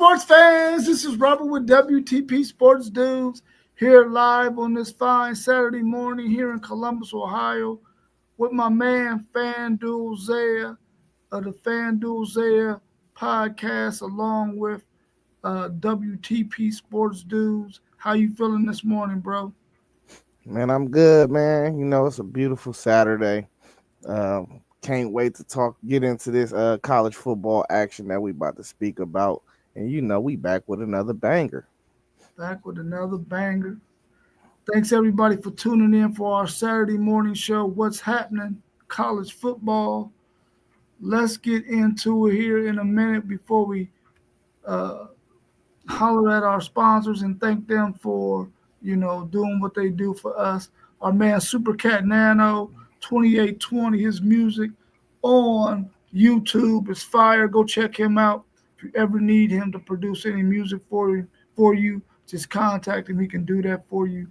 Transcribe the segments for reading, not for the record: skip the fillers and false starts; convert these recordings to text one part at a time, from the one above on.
sports fans. This is Robert with WTP Sports Dudes here live on this fine Saturday morning here in Columbus, Ohio, with my man FanDuel Zaya of the FanDuel Zaya podcast, along with WTP Sports Dudes. How you feeling this morning, bro? Man, I'm good, man. It's a beautiful Saturday. Can't wait to get into this college football action that we about to speak about. And we back with another banger. Back with another banger. Thanks everybody for tuning in for our Saturday morning show. What's happening? College football. Let's get into it here in a minute before we uh, holler at our sponsors and thank them for doing what they do for us. Our man Super Cat Nano 2820, his music on YouTube is fire. Go check him out. If you ever need him to produce any music for you, just contact him. He can do that for you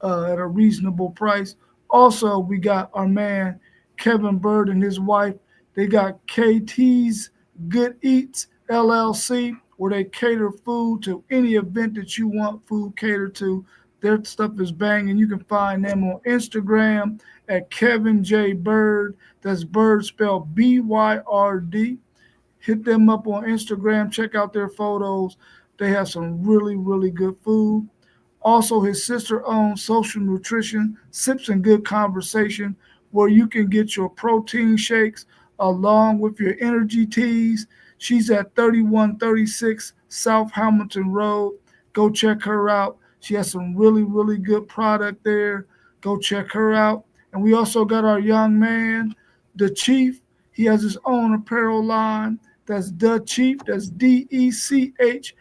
at a reasonable price. Also, we got our man Kevin Bird and his wife. They got KT's Good Eats LLC, where they cater food to any event that you want food catered to. Their stuff is banging. You can find them on Instagram at Kevin J Bird. That's Bird spelled BYRD. Hit them up on Instagram. Check out their photos. They have some really, really good food. Also, his sister owns Social Nutrition, Sips and Good Conversation, where you can get your protein shakes along with your energy teas. She's at 3136 South Hamilton Road. Go check her out. She has some really, really good product there. Go check her out. And we also got our young man, the Chief. He has his own apparel line. That's the Chief. That's DECHIEF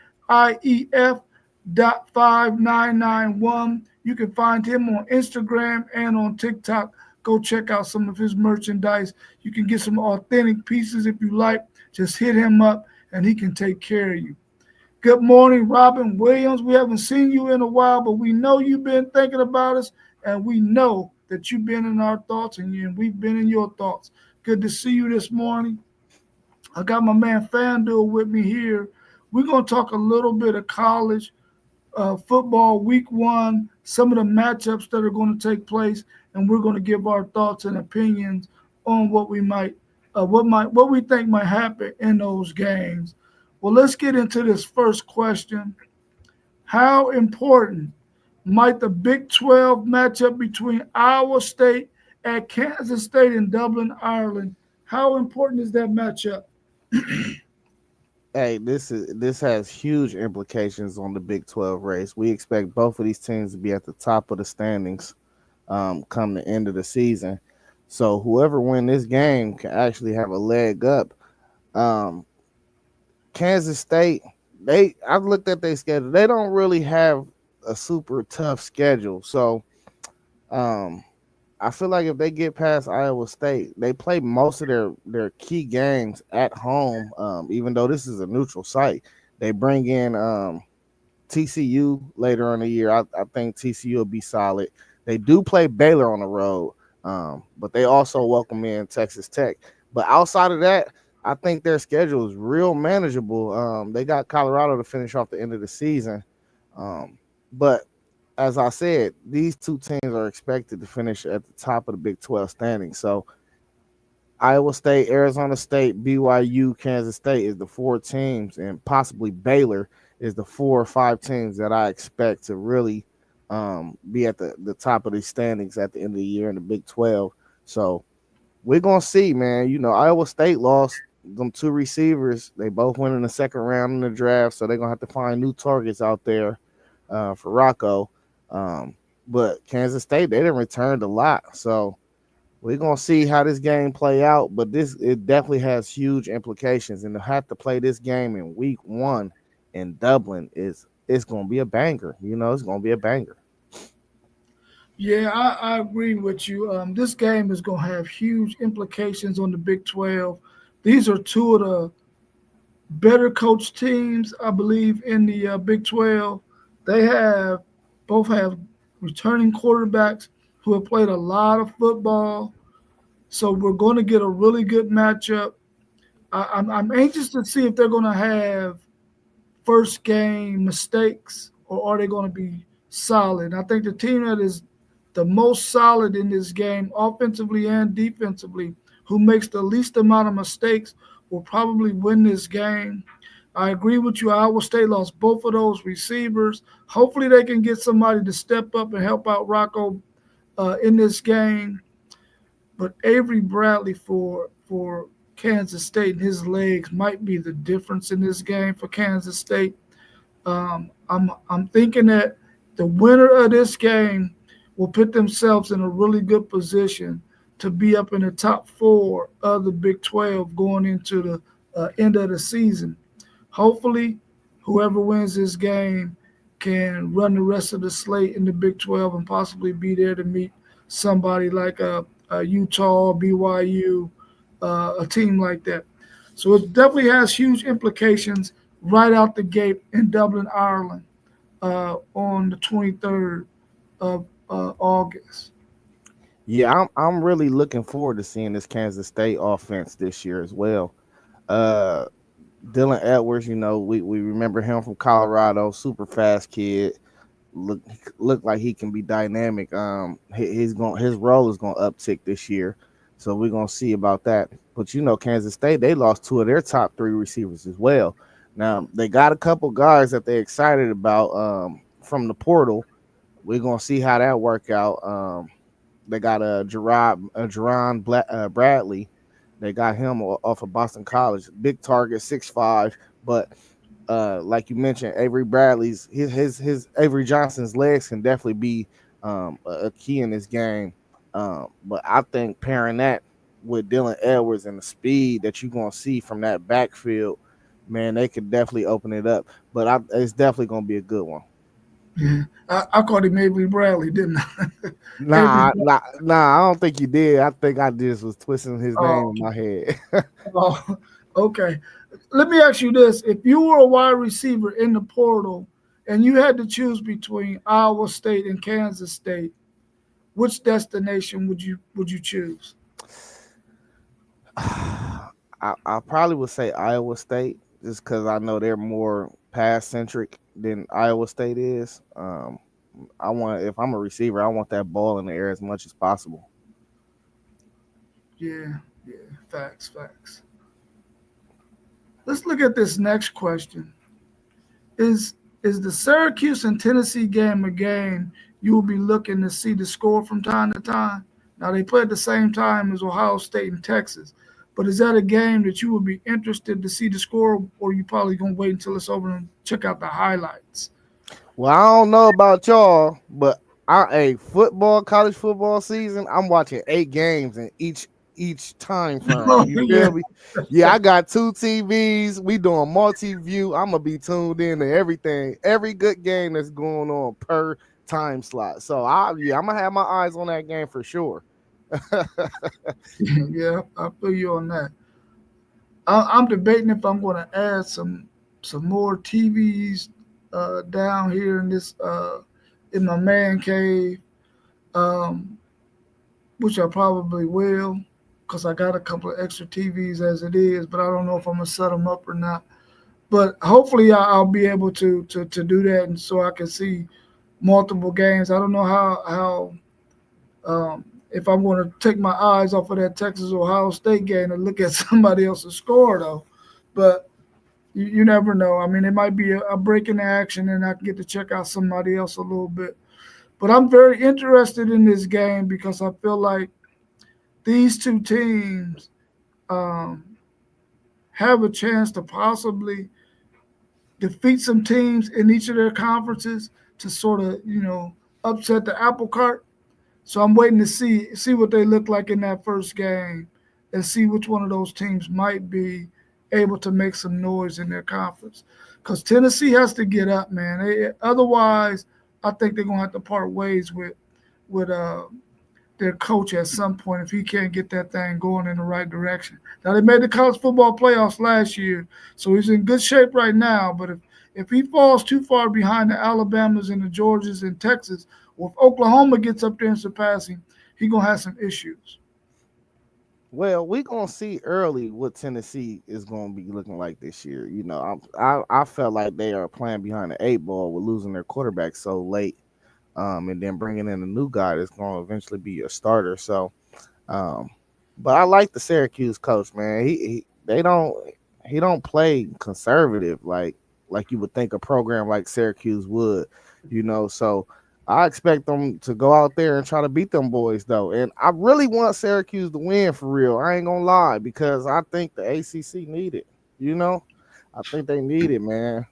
.5991. You can find him on Instagram and on TikTok. Go check out some of his merchandise. You can get some authentic pieces if you like. Just hit him up and he can take care of you. Good morning, Robin Williams. We haven't seen you in a while, but we know you've been thinking about us, and we know that you've been in our thoughts, and we've been in your thoughts. Good to see you this morning. I got my man FanDuel with me here. We're going to talk a little bit of college football week one, some of the matchups that are going to take place, and we're going to give our thoughts and opinions on what we think might happen in those games. Well, let's get into this first question. How important might the Big 12 matchup between Iowa State and Kansas State in Dublin, Ireland? How important is that matchup? Hey, this has huge implications on the Big 12 race. We expect both of these teams to be at the top of the standings come the end of the season. So whoever win this game can actually have a leg up. Um, Kansas State, I've looked at their schedule. They don't really have a super tough schedule. So um, I feel like if they get past Iowa State, they play most of their key games at home. Even though this is a neutral site, they bring in TCU later in the year. I think TCU will be solid. They do play Baylor on the road, but they also welcome in Texas Tech. But outside of that, I think their schedule is real manageable. They got Colorado to finish off the end of the season, um, but as I said, these two teams are expected to finish at the top of the Big 12 standings. So Iowa State, Arizona State, BYU, Kansas State is the four teams, and possibly Baylor is the 4 or 5 teams that I expect to really be at the top of the standings at the end of the year in the Big 12. So we're going to see, man. Iowa State lost them 2 receivers. They both went in the second round in the draft, so they're going to have to find new targets out there for Rocco. Um, but Kansas State, they didn't return a lot. So we're gonna see how this game play out. But it definitely has huge implications. And to have to play this game in week one in Dublin it's gonna be a banger. It's gonna be a banger. Yeah, I agree with you. This game is going to have huge implications on the Big 12. These are two of the better coached teams, I believe, in the Big 12. They both have returning quarterbacks who have played a lot of football. So we're going to get a really good matchup. I'm anxious to see if they're going to have first game mistakes, or are they going to be solid? I think the team that is the most solid in this game, offensively and defensively, who makes the least amount of mistakes, will probably win this game. I agree with you. Iowa State lost both of those receivers. Hopefully, they can get somebody to step up and help out Rocco in this game. But Avery Bradley for Kansas State and his legs might be the difference in this game for Kansas State. I'm thinking that the winner of this game will put themselves in a really good position to be up in the top 4 of the Big 12 going into the end of the season. Hopefully, whoever wins this game can run the rest of the slate in the Big 12 and possibly be there to meet somebody like a Utah, BYU, a team like that. So it definitely has huge implications right out the gate in Dublin, Ireland, on the 23rd of August. Yeah, I'm really looking forward to seeing this Kansas State offense this year as well. Uh, Dylan Edwards, we remember him from Colorado, super fast kid. Look look like he can be dynamic. His role is gonna uptick this year, so we're gonna see about that. But Kansas State, they lost 2 of their top 3 receivers as well. Now they got a couple guys that they're excited about from the portal. We're gonna see how that work out. They got Bradley. They got him off of Boston College, big target, 6'5", but like you mentioned, Avery Bradley's his Avery Johnson's legs can definitely be a key in this game. But I think pairing that with Dylan Edwards and the speed that you're gonna see from that backfield, man, they could definitely open it up. But it's definitely gonna be a good one. Yeah, I called him Avery Bradley, didn't I? Avery Nah, I don't think you did. I think I just was twisting his name in my head. Oh, okay. Let me ask you this. If you were a wide receiver in the portal and you had to choose between Iowa State and Kansas State, which destination would you choose? I probably would say Iowa State just because I know they're more pass centric than Iowa State is. If I'm a receiver, I want that ball in the air as much as possible. Yeah, facts. Let's look at this next question. Is the Syracuse and Tennessee game a game you will be looking to see the score from time to time? Now they play at the same time as Ohio State and Texas, but is that a game that you would be interested to see the score, or you probably gonna wait until it's over and check out the highlights? Well, I don't know about y'all, but college football season, I'm watching 8 games in each time frame. You Yeah. feel me? Yeah, I got 2 TVs. We doing multi-view. I'm gonna be tuned in to everything, every good game that's going on per time slot. So I'm gonna have my eyes on that game for sure. Yeah, I feel you on that. I'm debating if I'm going to add some more TVs down here in this in my man cave, um, which I probably will, because I got a couple of extra TVs as it is, but I don't know if I'm gonna set them up or not. But hopefully I'll be able to do that, and so I can see multiple games. I don't know how if I'm going to take my eyes off of that Texas Ohio State game and look at somebody else's score though, but you never know. I mean, it might be a break in the action, and I can get to check out somebody else a little bit. But I'm very interested in this game because I feel like these 2 teams um, have a chance to possibly defeat some teams in each of their conferences to sort of, upset the apple cart. So I'm waiting to see what they look like in that first game and see which one of those teams might be able to make some noise in their conference. Because Tennessee has to get up, man. Otherwise, I think they're gonna have to part ways with their coach at some point if he can't get that thing going in the right direction. Now they made the college football playoffs last year, so he's in good shape right now. But if he falls too far behind the Alabamas and the Georgias and Texas, or if Oklahoma gets up there and surpasses him, he's gonna have some issues. Well, we gonna see early what Tennessee is gonna be looking like this year. I felt like they are playing behind the eight ball with losing their quarterback so late, and then bringing in a new guy that's gonna eventually be a starter. So, um, but I like the Syracuse coach, man. He don't play conservative like you would think a program like Syracuse would, So I expect them to go out there and try to beat them boys though. And I really want Syracuse to win for real. I ain't gonna lie, because I think the ACC need it, you know? I think they need it, man.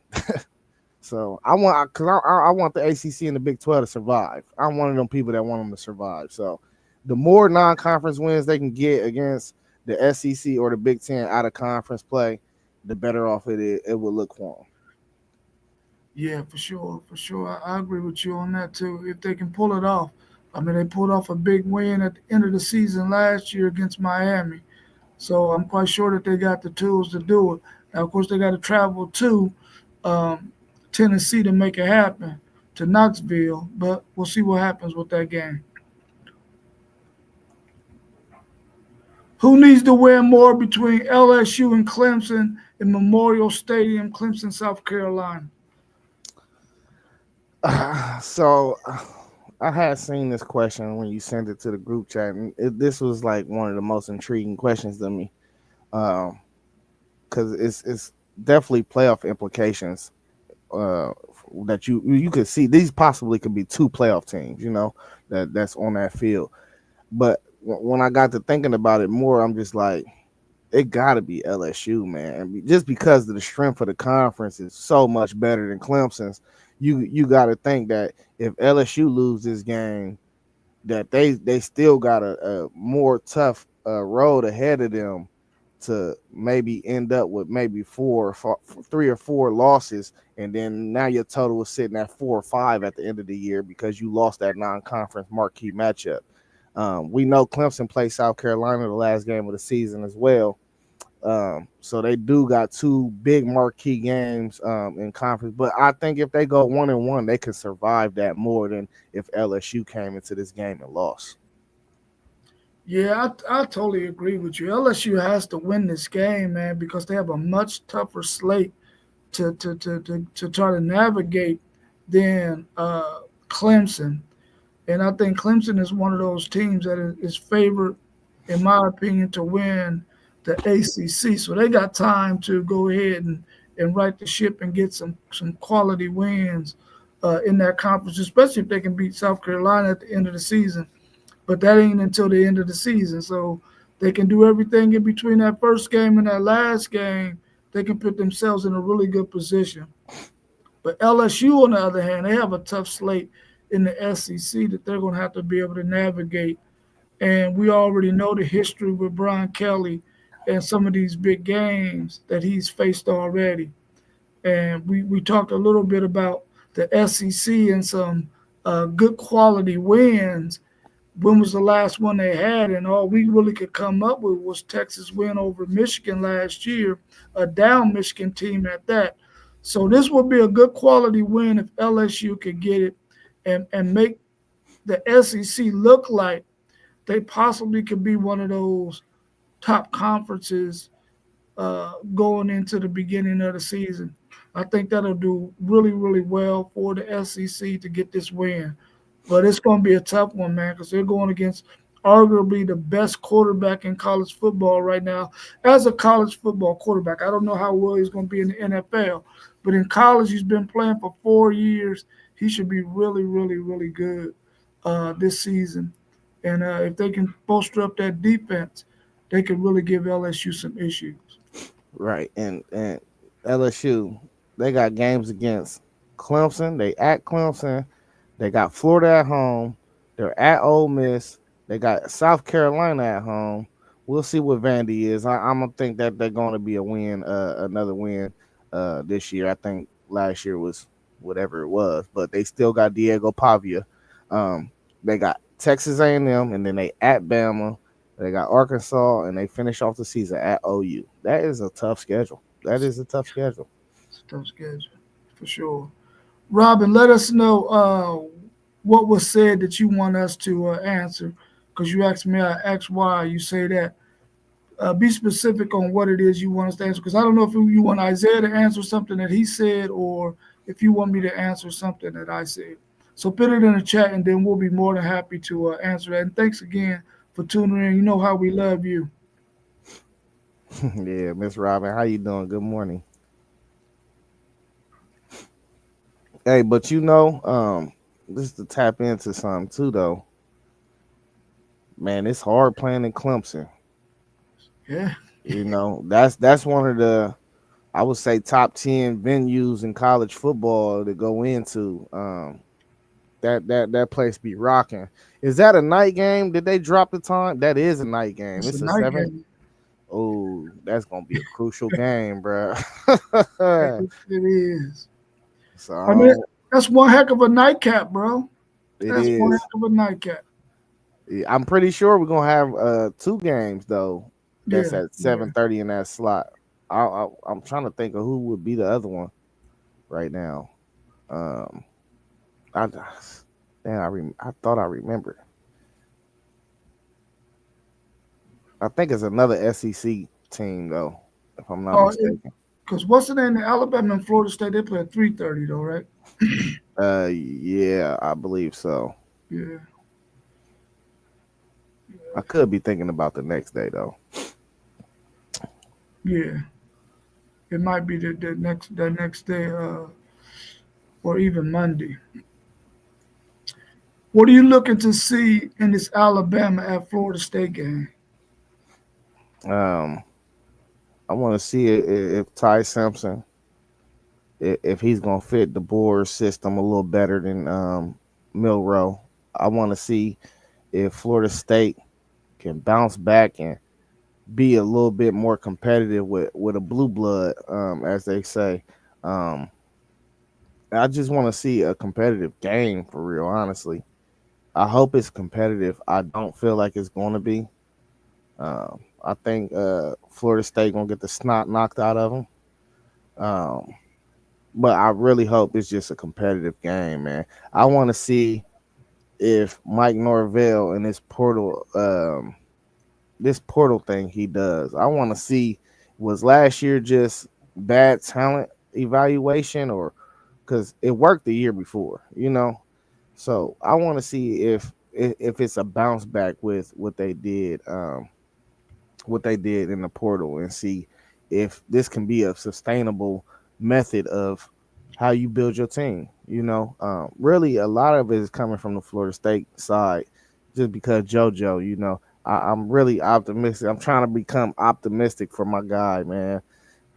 So I want the ACC and the Big 12 to survive. I'm one of them people that want them to survive. So the more non-conference wins they can get against the SEC or the Big 10 out of conference play, the better off it will look for them. Yeah, for sure, for sure. I agree with you on that too. If they can pull it off, I mean, they pulled off a big win at the end of the season last year against Miami, so I'm quite sure that they got the tools to do it. Now, of course, they got to travel to um, Tennessee to make it happen to Knoxville, but we'll see what happens with that game. Who needs to win more between LSU and Clemson in Memorial Stadium, Clemson, South Carolina? So I had seen this question when you sent it to the group chat, and this was like one of the most intriguing questions to me, because it's definitely playoff implications uh, that you could see. These possibly could be two playoff teams, that's on that field. But when I got to thinking about it more, I'm just like, it got to be LSU, man. Just because of the strength of the conference is so much better than Clemson's. You got to think that if LSU lose this game, that they still got a more tough road ahead of them to maybe end up with maybe three or four losses, and then now your total is sitting at 4 or 5 at the end of the year because you lost that non-conference marquee matchup. We know Clemson played South Carolina the last game of the season as well. So they do got two big marquee games in conference. But I think if they go 1-1, they can survive that more than if LSU came into this game and lost. Yeah, I totally agree with you. LSU has to win this game, man, because they have a much tougher slate to try to navigate than Clemson. And I think Clemson is one of those teams that is favored, in my opinion, to win the ACC. So they got time to go ahead and right the ship and get some quality wins in that conference, especially if they can beat South Carolina at the end of the season. But that ain't until the end of the season. So they can do everything in between that first game and that last game. They can put themselves in a really good position. But LSU, on the other hand, they have a tough slate in the SEC that they're going to have to be able to navigate. And we already know the history with Brian Kelly and some of these big games that he's faced already. And we talked a little bit about the SEC and some good quality wins. When was the last one they had? And all we really could come up with was Texas win over Michigan last year, a down Michigan team at that. So this would be a good quality win if LSU could get it and make the SEC look like they possibly could be one of those top conferences going into the beginning of the season. I think that'll do really, really well for the SEC to get this win. But it's going to be a tough one, man, because they're going against arguably the best quarterback in college football right now. As a college football quarterback, I don't know how well he's going to be in the NFL, but in college, he's been playing for 4 years. He should be really, really, really good this season. And if they can bolster up that defense, they could really give LSU some issues. Right. And LSU, they got games against Clemson. They at Clemson. They got Florida at home. They're at Ole Miss. They got South Carolina at home. We'll see what Vandy is. I'm gonna think that they're going to be a win, another win this year. I think last year was whatever it was, but they still got Diego Pavia. They got Texas A&M, and then they at Bama. They got Arkansas, and they finish off the season at OU. That is a tough schedule. That is a tough schedule. It's a tough schedule for sure. Robin, let us know what was said that you want us to answer, because you asked me, I asked why you say that. Be specific on what it is you want us to answer, because I don't know if you want Isaiah to answer something that he said or if you want me to answer something that I said. So put it in the chat, and then we'll be more than happy to answer that. And thanks again for tuning in. You know how we love you. Yeah, Miss Robin, how you doing? Good morning. Hey, but just to tap into something too, though. Man, it's hard playing in Clemson. Yeah, That's one of the, I would say, top 10 venues in college football to go into. That place be rocking. Is that a night game? Did they drop the time? That is a night game. it's a It's a night seven. game. Oh, that's gonna be a crucial game, bro. It is. I mean, So that's one heck of a nightcap, bro. it That's one heck is. of a nightcap. Yeah, I'm pretty sure we're gonna have two games though. That's Yeah, at yeah. 7:30 in that slot. I'm trying to think of who would be the other one right now. Um, I damn, I thought I remembered. I think it's another SEC team though, if I'm not Oh, mistaken. because what's the name? Alabama and Florida State, they play at 3:30 though, right? Yeah, I believe so. Yeah, I could be thinking about the next day though. yeah. It might be the next day, or even Monday. What are you looking to see in this Alabama at Florida State game? Um, I want to see if Ty Simpson, if he's gonna fit the Boer system a little better than Milrow. I want to see if Florida State can bounce back and be a little bit more competitive with a blue blood, as they say. Um, I just want to see a competitive game for real, honestly. I hope it's competitive. I don't feel like it's going to be. I think Florida State gonna get the snot knocked out of them. Um, but I really hope it's just a competitive game, man. I want to see if Mike Norvell and this portal thing he does. I want to see, was last year just bad talent evaluation, or because it worked the year before. So I want to see if it's a bounce back with what they did in the portal, and see if this can be a sustainable method of how you build your team. Really, a lot of it is coming from the Florida State side, just because JoJo. I'm really optimistic. I'm trying to become optimistic for my guy, man.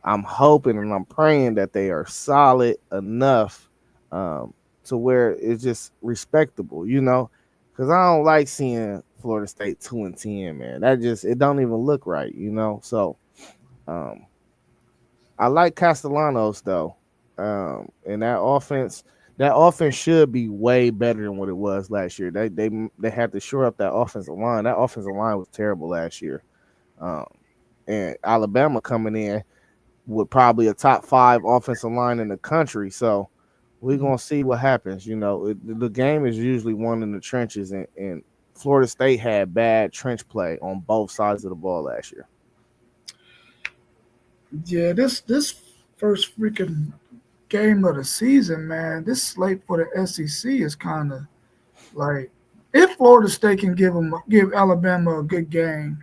I'm hoping and I'm praying that they are solid enough um, to where it's just respectable. Because I don't like seeing Florida State 2-10, man. It don't even look right. So um, I like Castellanos though, and that offense should be way better than what it was last year. They had to shore up that offensive line. That offensive line was terrible last year, um, and Alabama coming in with probably a top 5 offensive line in the country. So we're gonna see what happens. The game is usually won in the trenches, and Florida State had bad trench play on both sides of the ball last year. Yeah, this first freaking game of the season, man. This slate for the SEC is kind of like, if Florida State can give Alabama a good game,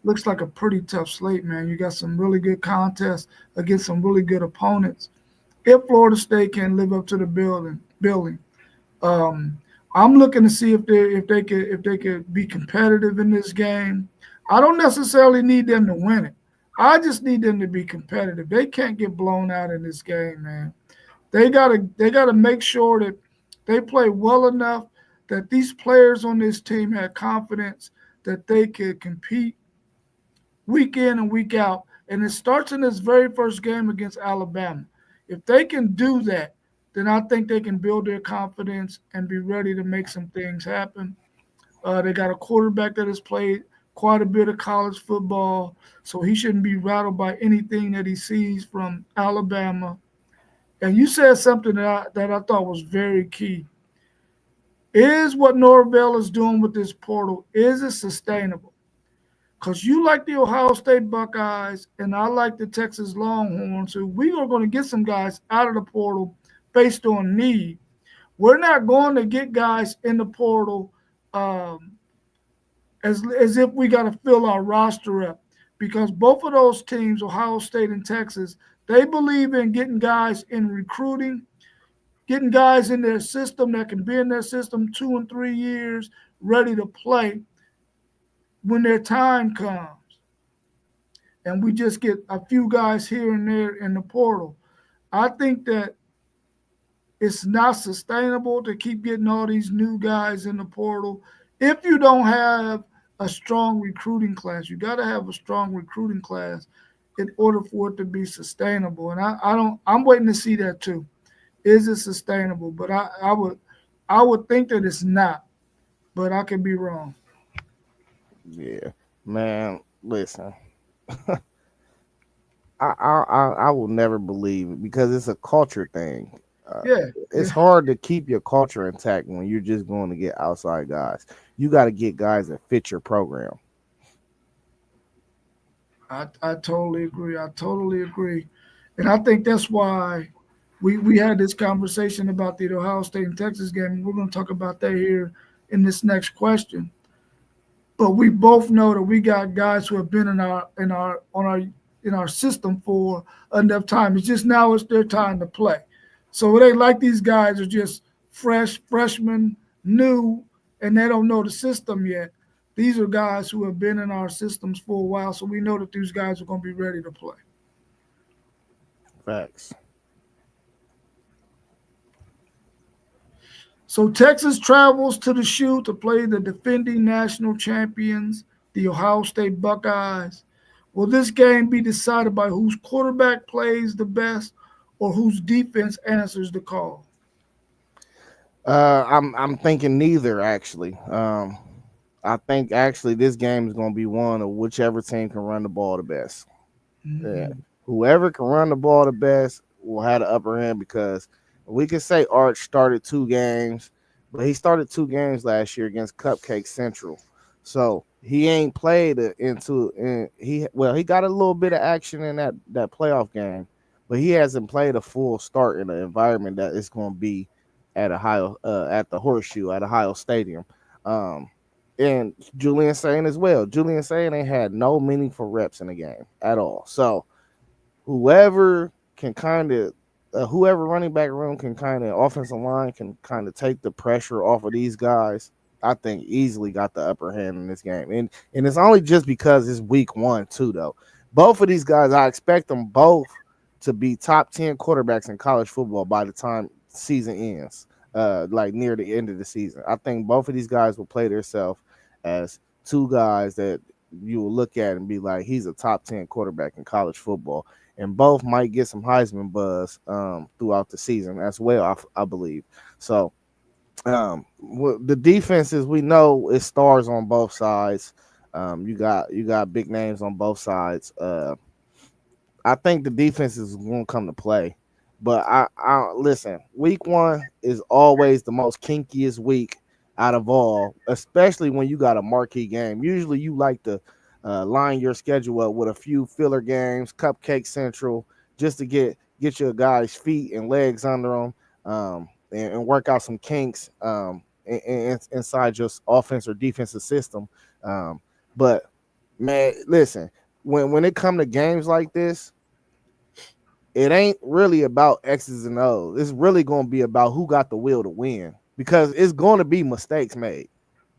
looks like a pretty tough slate, man. You got some really good contests against some really good opponents. If Florida State can live up to the building, um, I'm looking to see if they could be competitive in this game. I don't necessarily need them to win it. I just need them to be competitive. They can't get blown out in this game, man. They gotta make sure that they play well enough that these players on this team have confidence that they could compete week in and week out. And it starts in this very first game against Alabama. If they can do that, then I think they can build their confidence and be ready to make some things happen. They got a quarterback that has played quite a bit of college football, so he shouldn't be rattled by anything that he sees from Alabama. And you said something that I thought was very key. Is what Norvell is doing with this portal, is it sustainable? because you like the Ohio State Buckeyes and I like the Texas Longhorns. So we are going to get some guys out of the portal based on need. We're not going to get guys in the portal um, as if we got to fill our roster up because both of those teams, Ohio State and Texas, they believe in getting guys in recruiting, getting guys in their system that can be in their system 2 and 3 years, ready to play when their time comes. And we just get a few guys here and there in the portal. I think that it's not sustainable to keep getting all these new guys in the portal if you don't have a strong recruiting class. You got to have a strong recruiting class in order for it to be sustainable. And I don't. I'm waiting to see that too. Is it sustainable? But I would think that it's not. But I could be wrong. Yeah, man. Listen, I will never believe it because it's a culture thing. Uh, Yeah, it's yeah. hard to keep your culture intact when you're just going to get outside guys. You got to get guys that fit your program. I totally agree. I totally agree. And I think that's why we had this conversation about the Ohio State and Texas game. We're going to talk about that here in this next question. But we both know that we got guys who have been in our system for enough time. It's just now it's their time to play. So it ain't like these guys are just freshmen, new, and they don't know the system yet. These are guys who have been in our systems for a while, so we know that these guys are going to be ready to play. Facts. So Texas travels to the shoe to play the defending national champions, the Ohio State Buckeyes. Will this game be decided by whose quarterback plays the best or whose defense answers the call? I'm thinking neither actually. I think actually this game is going to be one of whichever team can run the ball the best. Yeah, Mhm. whoever can run the ball the best will have the upper hand because we can say Arch started 2 games, but he started 2 games last year against Cupcake Central, so he ain't played into and he got a little bit of action in that playoff game, but he hasn't played a full start in the environment that it's going to be at Ohio at the Horseshoe at Ohio Stadium. Um, and Julian Sain as well. Julian Sain ain't had no meaningful reps in the game at all. So whoever can kind of whoever running back room can kind of offensive line can kind of take the pressure off of these guys. I think easily got the upper hand in this game, and it's only just because it's week 1 too though. Both of these guys, I expect them both to be top 10 quarterbacks in college football by the time season ends. Like near the end of the season, I think both of these guys will play themselves as 2 guys that you will look at and be like, he's a top 10 quarterback in college football, and both might get some Heisman buzz throughout the season as well. I believe so. The defenses we know is stars on both sides. You got big names on both sides. I think the defense is going to come to play. But I listen. Week 1 is always the most kinkiest week out of all, especially when you got a marquee game. Usually, you like to line your schedule up with a few filler games, Cupcake Central, just to get your guys' feet and legs under them, and work out some kinks inside your offense or defensive system. But man, listen, when it come to games like this, it ain't really about X's and O's. It's really going to be about who got the will to win because it's going to be mistakes made.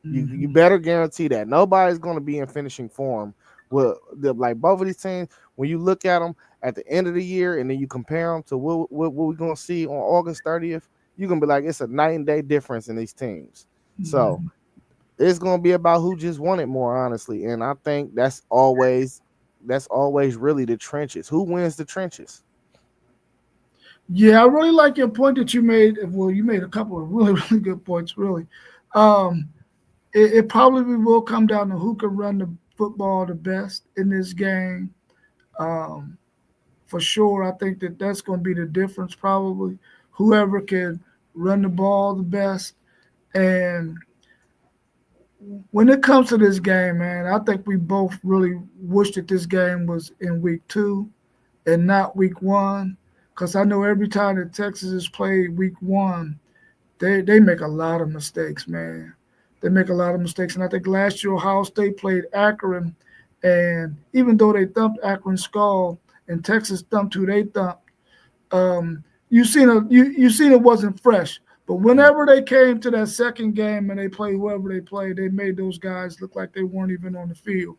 You Mhm. better guarantee that nobody's going to be in finishing form. Well, like both of these teams, when you look at them at the end of the year and then you compare them to what we're going to see on August 30th, you're going to be like, it's a night and day difference in these teams. So Mhm. it's going to be about who just won it more honestly, and I think that's always really the trenches. Who wins the trenches? Yeah, I really like your point that you made. Well, you made a couple of really, really good points, really. Um, it probably will come down to who can run the football the best in this game. Um, for sure, I think that that's going to be the difference, probably. Whoever can run the ball the best. And when it comes to this game, man, I think we both really wish that this game was in week 2 and not week 1. Because I know every time that Texas has played week 1, they make a lot of mistakes, man. They make a lot of mistakes. And I think last year Ohio State played Akron, and even though they thumped Akron's skull and Texas thumped who they thumped, you seen it wasn't fresh. But whenever they came to that second game and they played whoever they played, they made those guys look like they weren't even on the field.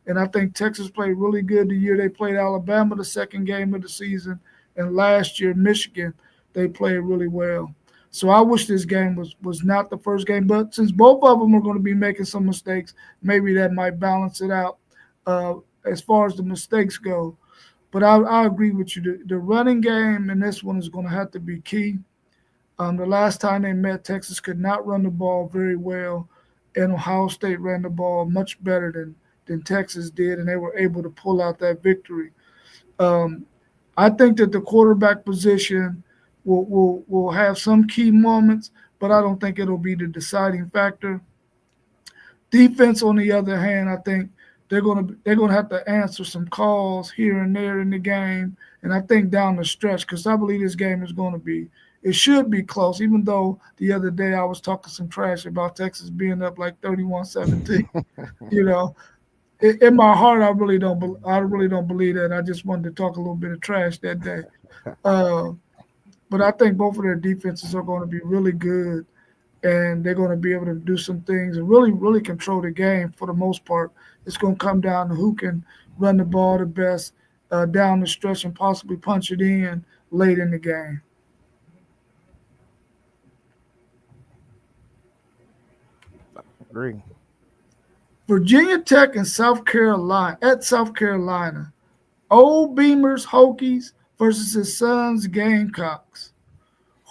And I think Texas played really good the year they played Alabama the second game of the season. And last year, Michigan, they played really well. So I wish this game was not the first game. But since both of them are going to be making some mistakes, maybe that might balance it out uh, as far as the mistakes go. But I agree with you. The running game in this one is going to have to be key. The last time they met, Texas could not run the ball very well, and Ohio State ran the ball much better than Texas did, and they were able to pull out that victory. Um, I think that the quarterback position will have some key moments, but I don't think it'll be the deciding factor. Defense, on the other hand, I think they're gonna have to answer some calls here and there in the game, and I think down the stretch, because I believe this game is going to be it should be close. Even though the other day I was talking some trash about Texas being up like 31-17, you know, in my heart I really don't believe that. I just wanted to talk a little bit of trash that day. Uh, but I think both of their defenses are going to be really good, and they're going to be able to do some things and really, really control the game for the most part. It's going to come down to who can run the ball the best down the stretch and possibly punch it in late in the game. Agree. Virginia Tech and South Carolina at South Carolina. Old Beamer's Hokies versus his son's Gamecocks.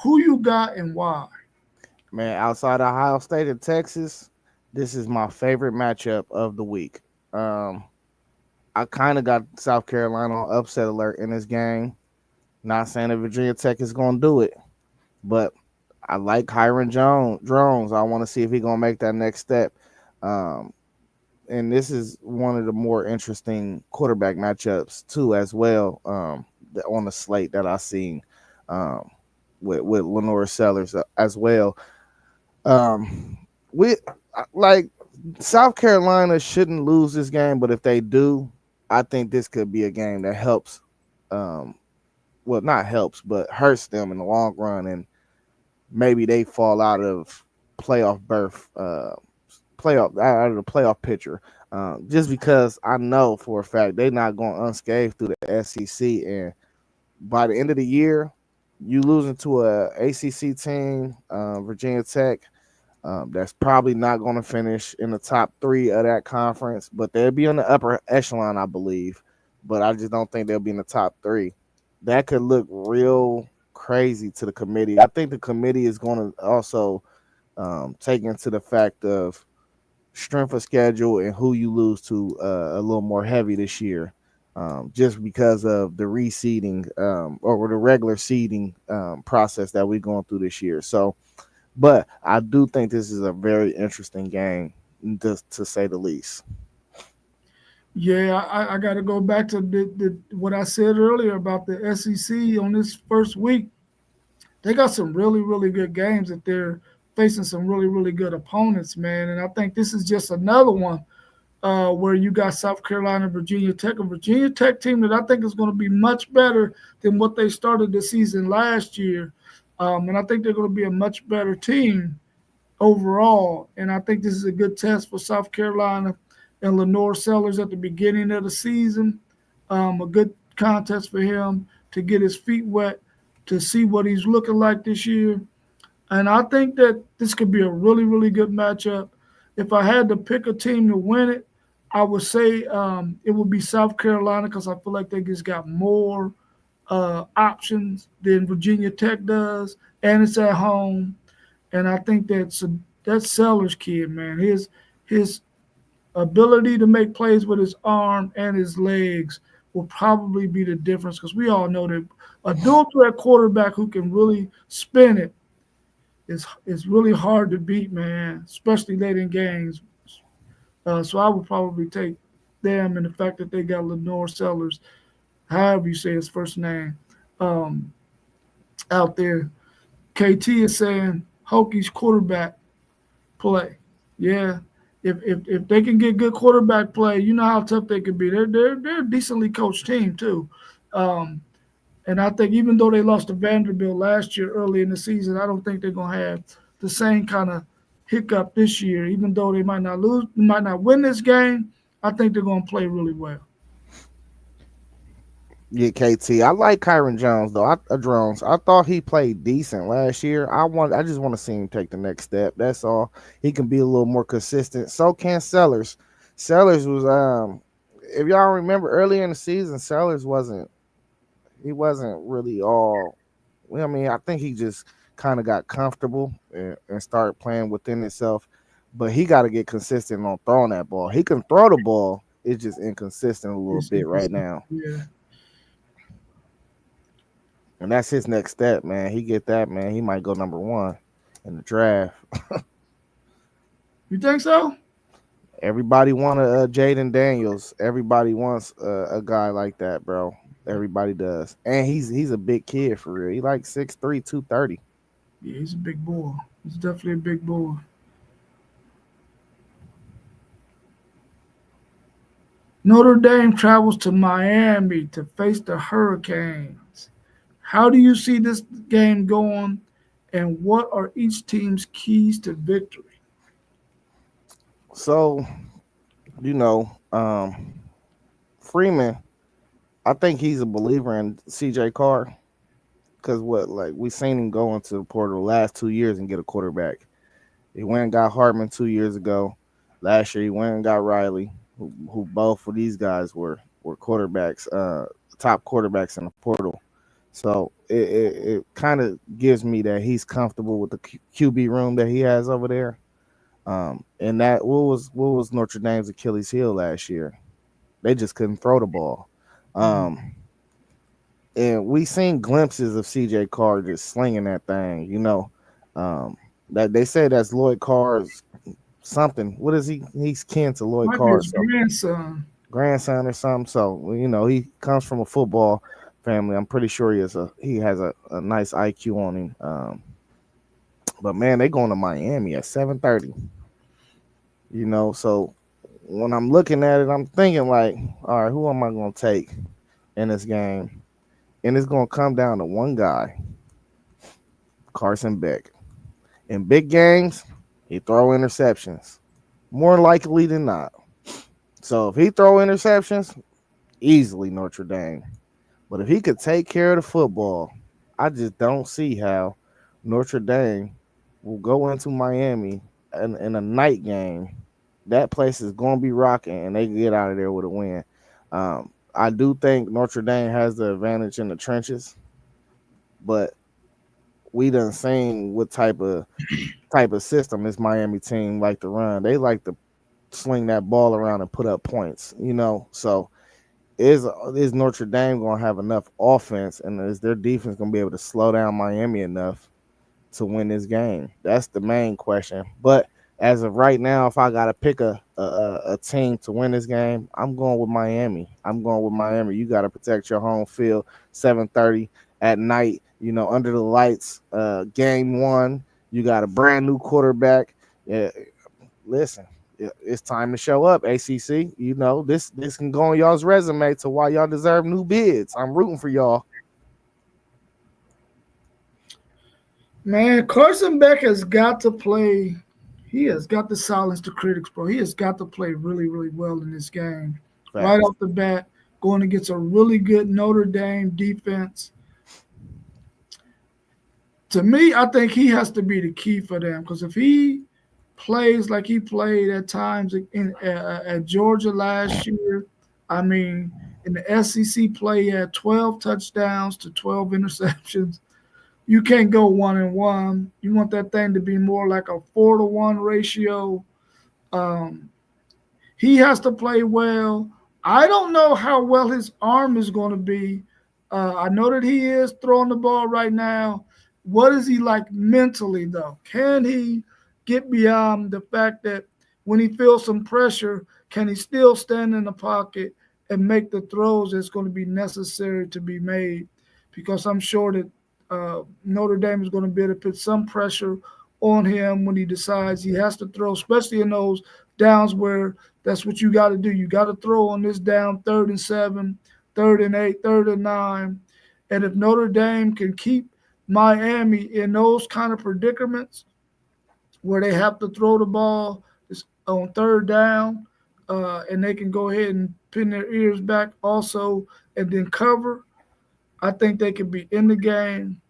Who you got and why? Man, outside of Ohio State and Texas, this is my favorite matchup of the week. Um, I kind of got South Carolina on upset alert in this game. Not saying that Virginia Tech is going to do it, but I like Hiram Drones. I want to see if he's going to make that next step. Um, and this is one of the more interesting quarterback matchups too, as well. On the slate that I seen um, with Lenore Sellers as well. Um, we like South Carolina shouldn't lose this game, but if they do, I think this could be a game that helps. Um, well, not helps, but hurts them in the long run, and maybe they fall out of playoff berth, playoff out of the playoff picture. Just because I know for a fact they're not going unscathed through the SEC, and by the end of the year, you losing to a ACC team, Virginia Tech, that's probably not going to finish in the top three of that conference, but they'll be on the upper echelon, I believe. But I just don't think they'll be in the top three. That could look real crazy to the committee. I think the committee is going to also take into the fact of strength of schedule and who you lose to a little more heavy this year, just because of the reseeding or the regular seeding process that we're going through this year. So, but I do think this is a very interesting game, just to say the least. Yeah, I got to go back to what I said earlier about the SEC on this first week. They got some really, really good games that they're facing some really, really good opponents, man. And I think this is just another one where you got South Carolina, Virginia Tech, a Virginia Tech team that I think is going to be much better than what they started the season last year. And I think they're going to be a much better team overall. And I think this is a good test for South Carolina and Lenore Sellers at the beginning of the season. A good contest for him to get his feet wet, to see what he's looking like this year. And I think that this could be a really, really good matchup. If I had to pick a team to win it, I would say it would be South Carolina because I feel like they just got more options than Virginia Tech does, and it's at home. And I think that's Sellers' kid, man. His ability to make plays with his arm and his legs will probably be the difference because we all know that a dual threat quarterback who can really spin it is really hard to beat, man, especially late in games. So I would probably take them and the fact that they got Lenore Sellers, however you say his first name, um, out there. KT is saying Hokies quarterback play. Yeah. If they can get good quarterback play, you know how tough they could be. They're a decently coached team too. Um, and I think even though they lost to Vanderbilt last year early in the season, I don't think they're gonna have the same kind of hiccup this year. Even though they might not lose, might not win this game, I think they're gonna play really well. Yeah, KT. I like Kyron Jones though. Drones. I thought he played decent last year. I just want to see him take the next step. That's all. He can be a little more consistent. So can Sellers. Sellers was if y'all remember earlier in the season, Sellers wasn't really all. Well, I mean, I think he just kind of got comfortable and started playing within himself. But he got to get consistent on throwing that ball. He can throw the ball. It's just inconsistent a little bit right now. Yeah. And that's his next step, man. He get that, man. He might go number 1 in the draft. You think so? Everybody want a Jaden Daniels. Everybody wants a guy like that, bro. Everybody does. And he's a big kid for real. He like 6'3", 230. Yeah, he's a big boy. He's definitely a big boy. Notre Dame travels to Miami to face the Hurricanes. How do you see this game going, and what are each team's keys to victory? So, you know, Freeman, I think he's a believer in CJ Carr. Because we seen him go into the portal the last 2 years and get a quarterback. He went and got Hartman 2 years ago. Last year he went and got Riley, who both of these guys were quarterbacks, top quarterbacks in the portal. So it kind of gives me that he's comfortable with the QB room that he has over there. And that what was Notre Dame's Achilles heel last year? They just couldn't throw the ball. And we seen glimpses of CJ Carr just slinging that thing, that they say that's Lloyd Carr's something. What is he? He's kin to Lloyd Carr's grandson or something. So he comes from a football family. I'm pretty sure he has a nice IQ on him. But man, they going to Miami at 7:30. So when I'm looking at it, I'm thinking like, all right, who am I going to take in this game? And it's going to come down to one guy, Carson Beck. In big games, he throw interceptions, more likely than not. So if he throw interceptions, easily Notre Dame. But if he could take care of the football, I just don't see how Notre Dame will go into Miami in a night game. That place is going to be rocking, and they get out of there with a win. I do think Notre Dame has the advantage in the trenches, but we done seen what type of system this Miami team like to run. They like to sling that ball around and put up points, So is Notre Dame going to have enough offense, and is their defense going to be able to slow down Miami enough to win this game? That's the main question. But as of right now, if I got to pick a team to win this game, I'm going with Miami. You got to protect your home field. 7:30 at night, under the lights. Game 1, you got a brand new quarterback. Listen, it's time to show up, ACC. This can go on y'all's resume to why y'all deserve new bids. I'm rooting for y'all. Man, Carson Beck has got to play. He has got to silence the critics, bro. He has got to play really, really well in this game. Facts. Right off the bat, going against a really good Notre Dame defense. To me, I think he has to be the key for them, because if he plays like he played at times at Georgia last year, I mean, in the SEC play, he had 12 touchdowns to 12 interceptions. You can't go 1-1. You want that thing to be more like a 4-1 ratio. He has to play well. I don't know how well his arm is going to be. I know that he is throwing the ball right now. What is he like mentally, though? Can he get beyond the fact that when he feels some pressure, can he still stand in the pocket and make the throws that's going to be necessary to be made? Because I'm sure that Notre Dame is going to be able to put some pressure on him when he decides he has to throw, especially in those downs where that's what you got to do. You got to throw on this down, 3rd and 7, 3rd and 8, 3rd and 9. And if Notre Dame can keep Miami in those kind of predicaments where they have to throw the ball on 3rd down, and they can go ahead and pin their ears back also and then cover, I think they could be in the game.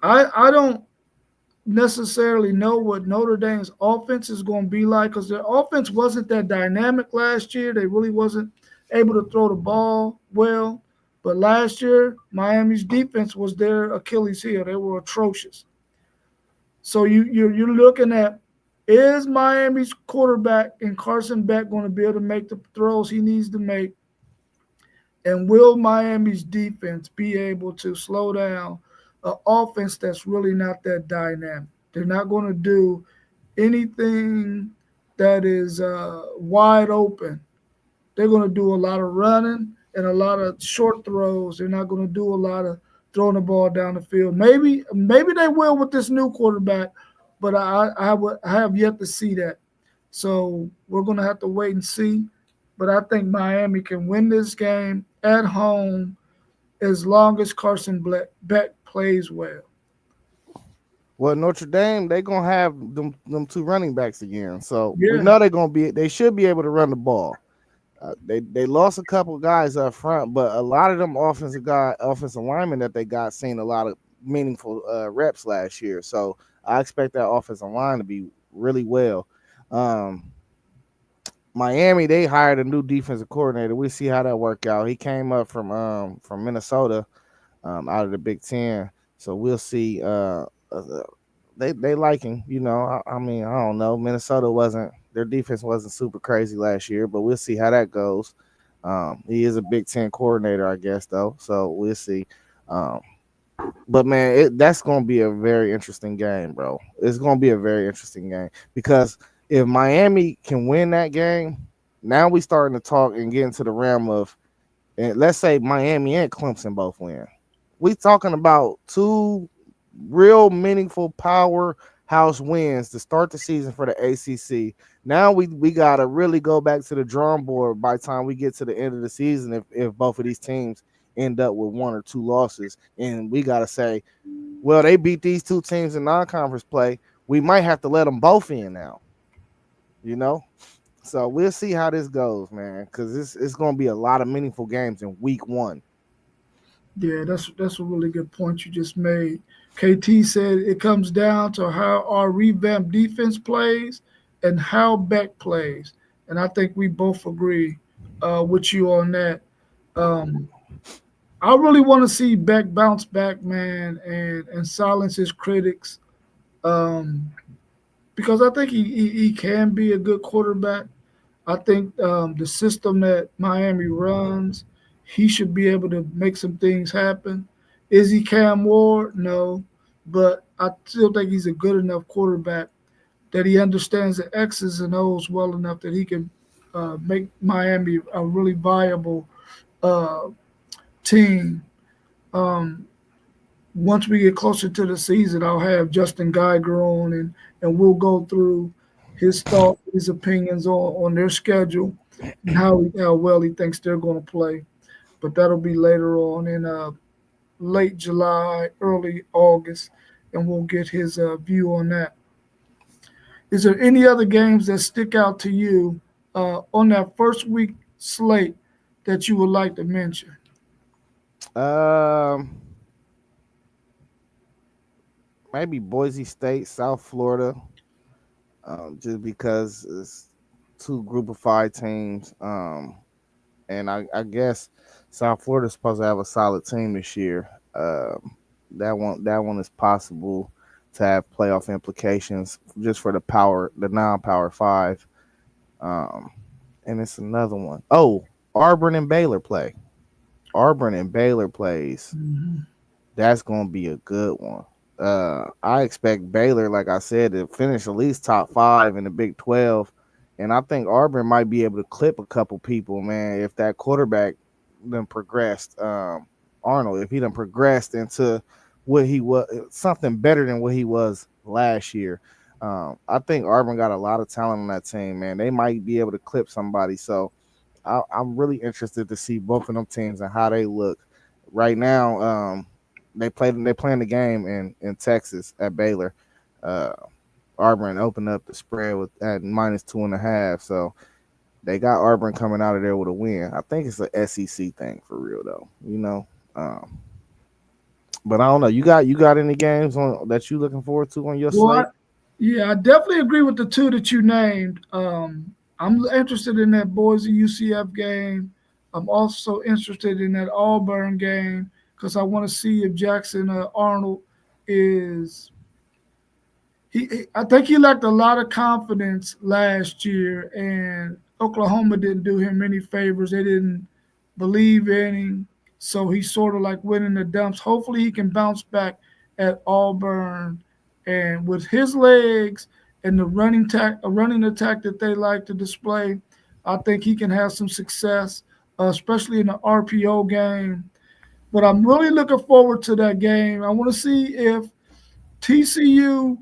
I don't necessarily know what Notre Dame's offense is going to be like because their offense wasn't that dynamic last year. They really wasn't able to throw the ball well. But last year, Miami's defense was their Achilles heel. They were atrocious. So you're looking at, is Miami's quarterback and Carson Beck going to be able to make the throws he needs to make? And will Miami's defense be able to slow down an offense that's really not that dynamic? They're not going to do anything that is wide open. They're going to do a lot of running and a lot of short throws. They're not going to do a lot of throwing the ball down the field. Maybe they will with this new quarterback, but I have yet to see that. So we're going to have to wait and see. But I think Miami can win this game at home as long as Carson Beck plays well. Well, Notre Dame, they gonna have them two running backs again, so we Yeah, know they should be able to run the ball. They lost a couple of guys up front, but a lot of them offensive linemen that they got seen a lot of meaningful reps last year. So I expect that offensive line to be really well. Um, Miami, they hired a new defensive coordinator. We see how that work out. He came up from Minnesota, out of the Big Ten. So we'll see. They like him. I mean, I don't know. Minnesota wasn't their defense wasn't super crazy last year, but we'll see how that goes. He is a Big Ten coordinator, I guess, though. So we'll see. Um, but man, that's going to be a very interesting game, bro. It's going to be a very interesting game because if Miami can win that game, now we starting to talk and get into the realm of, and let's say Miami and Clemson both win. We talking about two real meaningful powerhouse wins to start the season for the ACC. Now we got to really go back to the drawing board by the time we get to the end of the season if both of these teams end up with one or two losses. And we got to say, well, they beat these two teams in non-conference play. We might have to let them both in now, you know? So we'll see how this goes, man, because it's going to be a lot of meaningful games in week one. yeah, that's a really good point you just made. KT said it comes down to how our revamped defense plays and how Beck plays, and I think we both agree with you on that. Um, I really want to see Beck bounce back, man, and silence his critics, um, because I think he can be a good quarterback. I think the system that Miami runs, he should be able to make some things happen. Is he Cam Ward? No, but I still think he's a good enough quarterback that he understands the X's and O's well enough that he can make Miami a really viable uh, team. Um, Once we get closer to the season, I'll have Justin Geiger on, and we'll go through his thoughts, his opinions on their schedule and how well he thinks they're going to play. But that'll be later on in late July, early August, and we'll get his view on that. Is there any other games that stick out to you on that first week slate that you would like to mention? Um, Maybe Boise State, South Florida, just because it's two group of five teams. And I guess South Florida's supposed to have a solid team this year. That one is possible to have playoff implications just for the non-power five. Um, and it's another one. Oh, Auburn and Baylor play. Auburn and Baylor plays. Mhm. That's gonna be a good one. I expect Baylor, like I said, to finish at least top 5 in the Big 12. And I think Auburn might be able to clip a couple people, man, if that quarterback then progressed. Arnold, if he done progressed into what he was, something better than what he was last year. I think Auburn got a lot of talent on that team, man. They might be able to clip somebody. So I'm really interested to see both of them teams and how they look right now. They playing the game in Texas at Baylor. Uh, Auburn opened up the spread with at -2.5, so they got Auburn coming out of there with a win. I think it's a SEC thing for real though, Um, but I don't know. You got any games on that you looking forward to on your Well, slate? yeah, I definitely agree with the two that you named. I'm interested in that Boise UCF game. I'm also interested in that Auburn game because I want to see if Jackson Arnold is I think he lacked a lot of confidence last year, and Oklahoma didn't do him any favors. They didn't believe in him, so he's sort of like winning the dumps. Hopefully, he can bounce back at Auburn, and with his legs and the running attack that they like to display, I think he can have some success, especially in the RPO game. But I'm really looking forward to that game. I want to see if TCU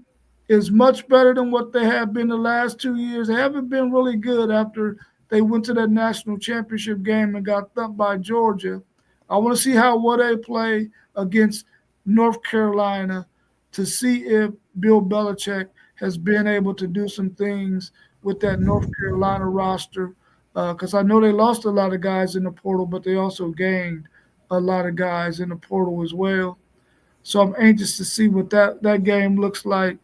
is much better than what they have been the last 2 years. They haven't been really good after they went to that national championship game and got thumped by Georgia. I want to see how well they play against North Carolina to see if Bill Belichick has been able to do some things with that North Carolina roster. Because I know they lost a lot of guys in the portal, but they also gained a lot of guys in the portal as well. So I'm anxious to see what that game looks like.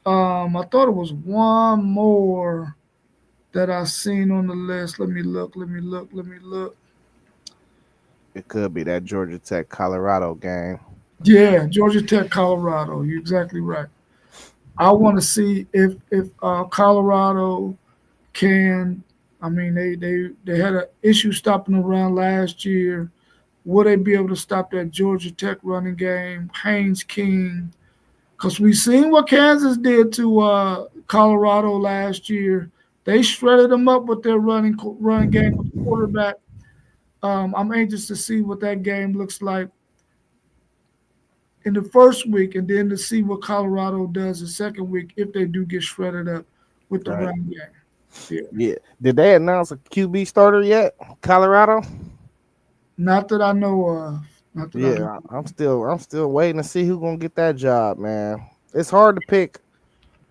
I thought it was one more that I seen on the list. Let me look. Let me look. Let me look. It could be that Georgia Tech Colorado game. Yeah, Georgia Tech, Colorado. You're exactly right. I want to see if Colorado can. I mean, they had an issue stopping the run last year. Will they be able to stop that Georgia Tech running game? Haynes King, because we seen what Kansas did to Colorado last year. They shredded them up with their running game with the quarterback. I'm anxious to see what that game looks like in the first week, and then to see what Colorado does the second week if they do get shredded up with the Right. running game. Yeah, Yeah. Did they announce a QB starter yet? Colorado? not that I know of. Not that I know. Yeah, I'm still waiting to see who gonna get that job, man. It's hard to pick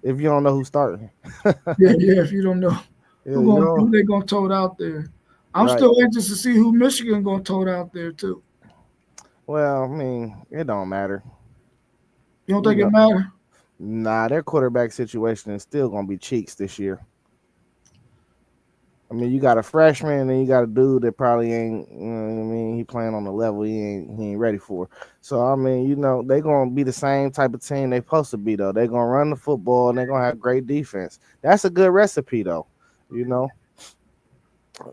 if you don't know who's starting. Yeah, yeah. If you don't know Yeah, you who know, they gonna tote out there, I'm right. still anxious to see who Michigan gonna tote out there too. Well, I mean, it don't matter. You don't You think it know, matter? nah, their quarterback situation is still gonna be cheeks this year. I mean, you got a freshman and then you got a dude that probably ain't, you know what I mean, he playing on the level he ain't ready for. So I mean, they gonna be the same type of team they supposed to be though. They gonna run the football and they gonna have great defense. That's a good recipe though. You know,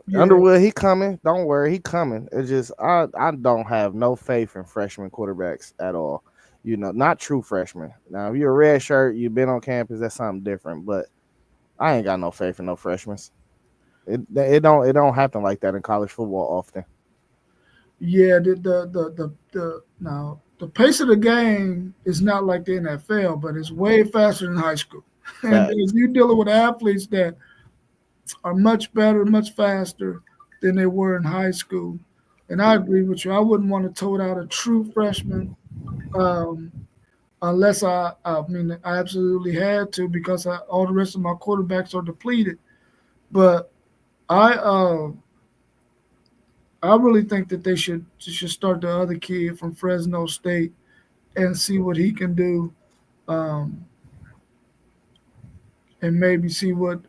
Yeah, Underwood, he coming. Don't worry, he coming. It's just I don't have no faith in freshman quarterbacks at all. Not true freshmen. Now, if you're a red shirt, you've been on campus, that's something different. But I ain't got no faith in no freshmen. It don't happen like that in college football often. yeah. The now the pace of the game is not like the NFL, but it's way faster than high school. And Facts. you're dealing with athletes that are much better, much faster than they were in high school. And I agree with you. I wouldn't want to tote out a true freshman um, unless I mean, I absolutely had to because all the rest of my quarterbacks are depleted. But I uh, I really think that they should start the other kid from Fresno State and see what he can do, um, and maybe see what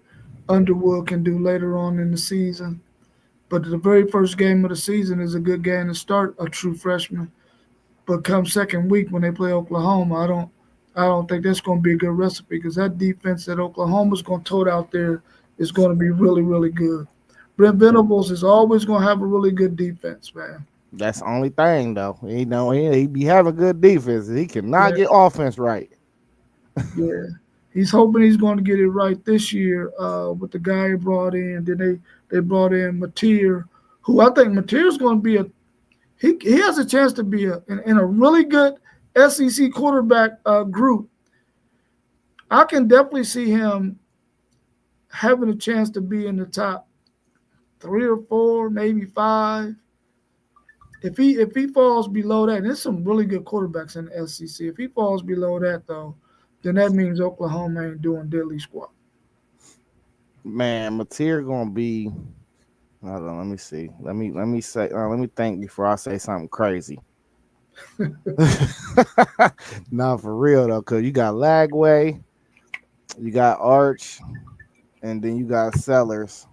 Underwood can do later on in the season. But the very first game of the season is a good game to start a true freshman. But come second week when they play Oklahoma, I don't think that's going to be a good recipe because that defense that Oklahoma's going to tote out there is going to be really, really good. Brent Venables is always going to have a really good defense, man. That's the only thing, though. He be having good defense. He cannot Yeah, get offense right. yeah. He's hoping he's going to get it right this year with the guy he brought in. Then they brought in Mateer, who I think Mateer is going to be a he has a chance to be in a really good SEC quarterback group. I can definitely see him having a chance to be in the top 3 or 4, maybe 5. If he falls below that, and there's some really good quarterbacks in the SEC. If he falls below that though, then that means Oklahoma ain't doing diddly squat. Man, Mateer gonna be. Hold on, let me see. Let me say. Let me think before I say something crazy. No, for real though, cause you got Lagway, you got Arch, and then you got Sellers.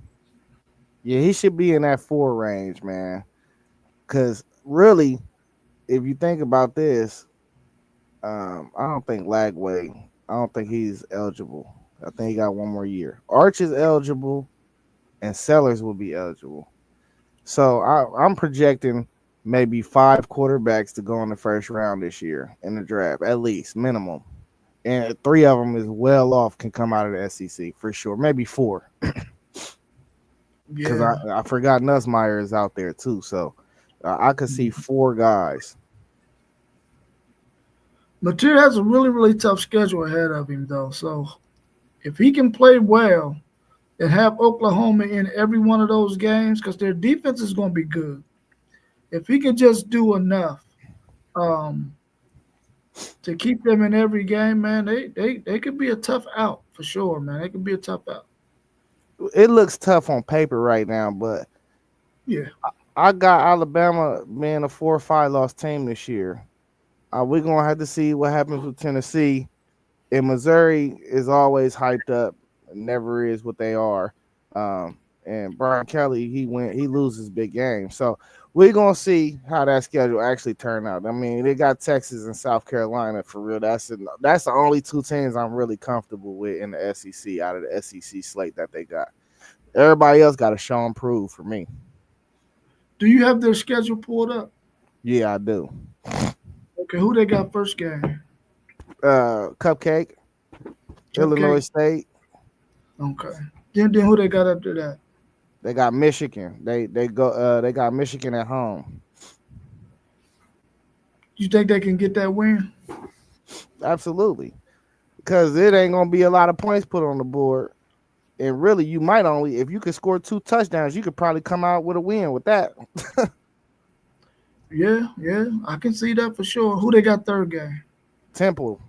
Yeah, he should be in that 4 range, man. Cause really, if you think about this, I don't think Lagway. I don't think he's eligible. I think he got one more year. Arch is eligible, and Sellers will be eligible. So I'm projecting maybe 5 quarterbacks to go in the first round this year in the draft, at least minimum. And 3 of them is well off can come out of the SEC for sure. Maybe 4, because Yeah, I forgot Nussmeyer is out there too. So I could see 4 guys. Mateer has a really tough schedule ahead of him though. So if he can play well and have Oklahoma in every one of those games, because their defense is going to be good. If he can just do enough um, to keep them in every game, man, they could be a tough out for sure, man. They could be a tough out. It looks tough on paper right now, but Yeah, I got Alabama being a 4 or 5 loss team this year. We're gonna have to see what happens with Tennessee. And Missouri is always hyped up, never is what they are. And Brian Kelly, he loses big games. So we're gonna see how that schedule actually turn out. I mean, they got Texas and South Carolina for real. That's the only 2 teams I'm really comfortable with in the SEC out of the SEC slate that they got. Everybody else got to show and prove for me. do you have their schedule pulled up? Yeah, I do. Okay, who they got first game? Cupcake, Okay, Illinois State. okay. Then who they got after that? They got Michigan. They got Michigan at home. You think they can get that win? Absolutely. Because it ain't gonna be a lot of points put on the board. And really you might only if you could score 2 touchdowns, you could probably come out with a win with that. Yeah, yeah, I can see that for sure. Who they got third game? Temple.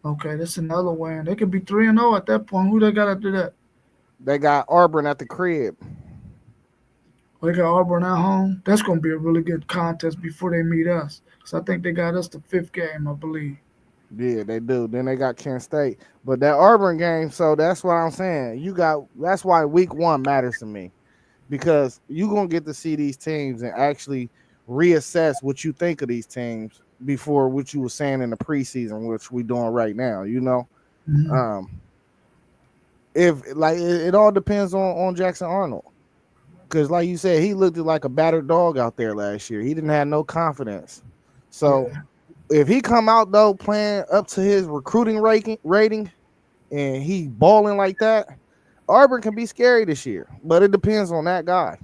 Okay, that's another win. They could be 3-0 at that point. Who they got after that? They got Auburn at the crib. They got Auburn at home. That's going to be a really good contest before they meet us. So I think they got us the fifth game, I believe. Yeah, they do. Then they got Kent State. But that Auburn game, so that's what I'm saying. That's why week 1 matters to me. Because you're gonna get to see these teams and actually reassess what you think of these teams before what you were saying in the preseason, which we're doing right now, Mhm. Um, if like it all depends on Jackson Arnold. Because like you said, he looked like a battered dog out there last year. He didn't have no confidence. So Yeah, if he come out though playing up to his recruiting rating and he balling like that, Auburn can be scary this year. But it depends on that guy.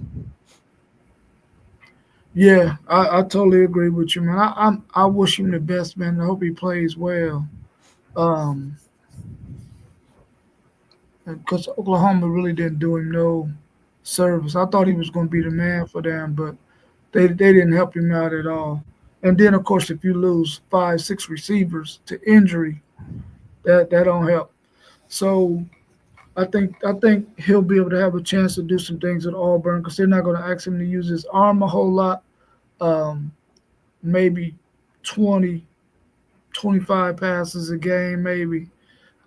yeah, I totally agree with you, man. I wish him the best, man. I hope he plays well. Um, because Oklahoma really didn't do him no service. I thought he was going to be the man for them, but they didn't help him out at all. And then of course, if you lose 5, 6 receivers to injury, that don't help. So I think he'll be able to have a chance to do some things at Auburn because they're not going to ask him to use his arm a whole lot. Um, maybe 20, 25 passes a game, maybe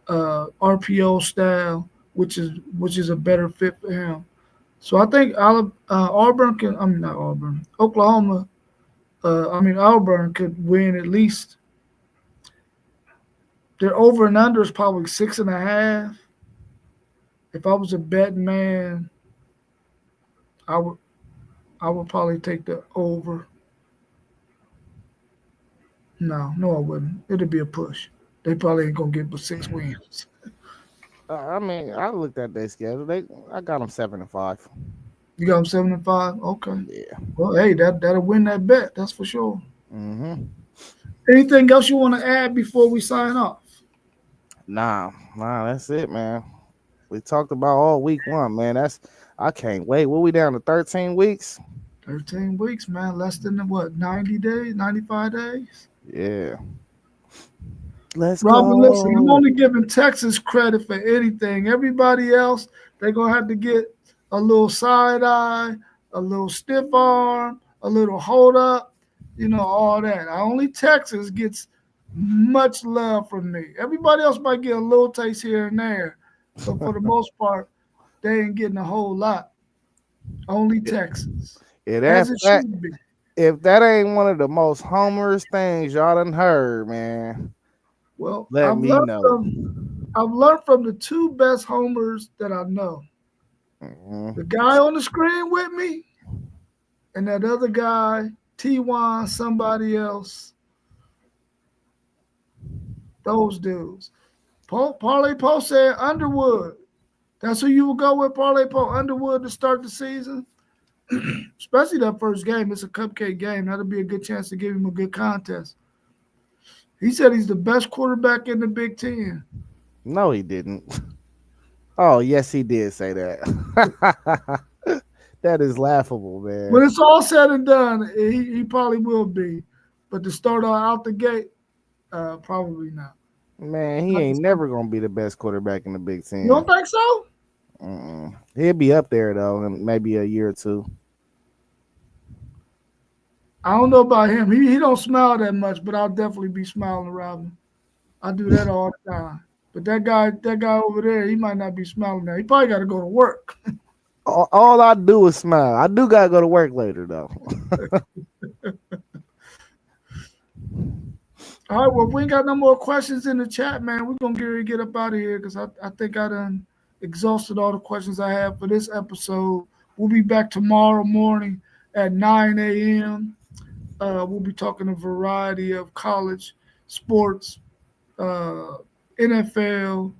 RPO style, which is a better fit for him. So I think Auburn can. I mean not Auburn. Oklahoma. Auburn could win at least. Their over and under is probably 6.5. If I was a betting man, I would I would probably take the over. No, I wouldn't. It'd be a push. They probably ain't gonna get but 6 wins. I mean, I looked at their schedule. I got them 7-5. You got them 7-5. Okay. Yeah. Well, hey, that'll win that bet. That's for sure. Mm-hmm. Anything else you want to add before we sign off? Nah, that's it, man. We talked about all week one, man. I can't wait. What we down to 13 weeks? 13 weeks, man. Less than what? 90 days? 95 days? Yeah. Let's Robert, listen, I'm go. only giving Texas credit for anything. Everybody else, they're gonna have to get a little side eye, a little stiff arm, a little hold up, all that. Only Texas gets much love from me. Everybody else might get a little taste here and there, but for the most part, they ain't getting a whole lot. Only Texas. If As it that should be. if that ain't one of the most humorous things y'all done heard, man, Well, let me know. I've learned from the two best homers that I know. Mm-hmm. The guy on the screen with me and that other guy, T1, somebody else. Those dudes. Parlay Poe said Underwood. That's who you would go with, Parlay Poe, Underwood to start the season. Especially that first game. It's a cupcake game. That'll be a good chance to give him a good contest. He said he's the best quarterback in the Big Ten. No, he didn't. Oh, yes, he did say that. That is laughable, man. When it's all said and done, he probably will be. But to start out the gate, probably not. Man, he ain't never gonna be the best quarterback in the Big Ten. You don't think so? He'll be up there though, in maybe a year or two. I don't know about him. He don't smile that much, but I'll definitely be smiling around him. I do that all the time. But that guy over there, he might not be smiling now. He probably got to go to work. All I do is smile. I do gotta go to work later though. All right, well, if we ain't got no more questions in the chat, man, we're going to get up out of here because I think I done exhausted all the questions I have for this episode. We'll be back tomorrow morning at 9 a.m. We'll be talking a variety of college sports, NFL,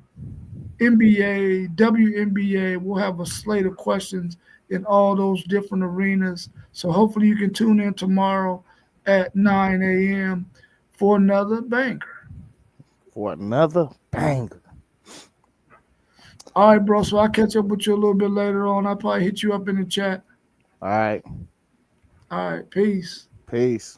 NBA, WNBA. We'll have a slate of questions in all those different arenas. So hopefully you can tune in tomorrow at 9 a.m. for another banger. All right, bro. So I'll catch up with you a little bit later on. I'll probably hit you up in the chat. All right. All right. Peace. Peace.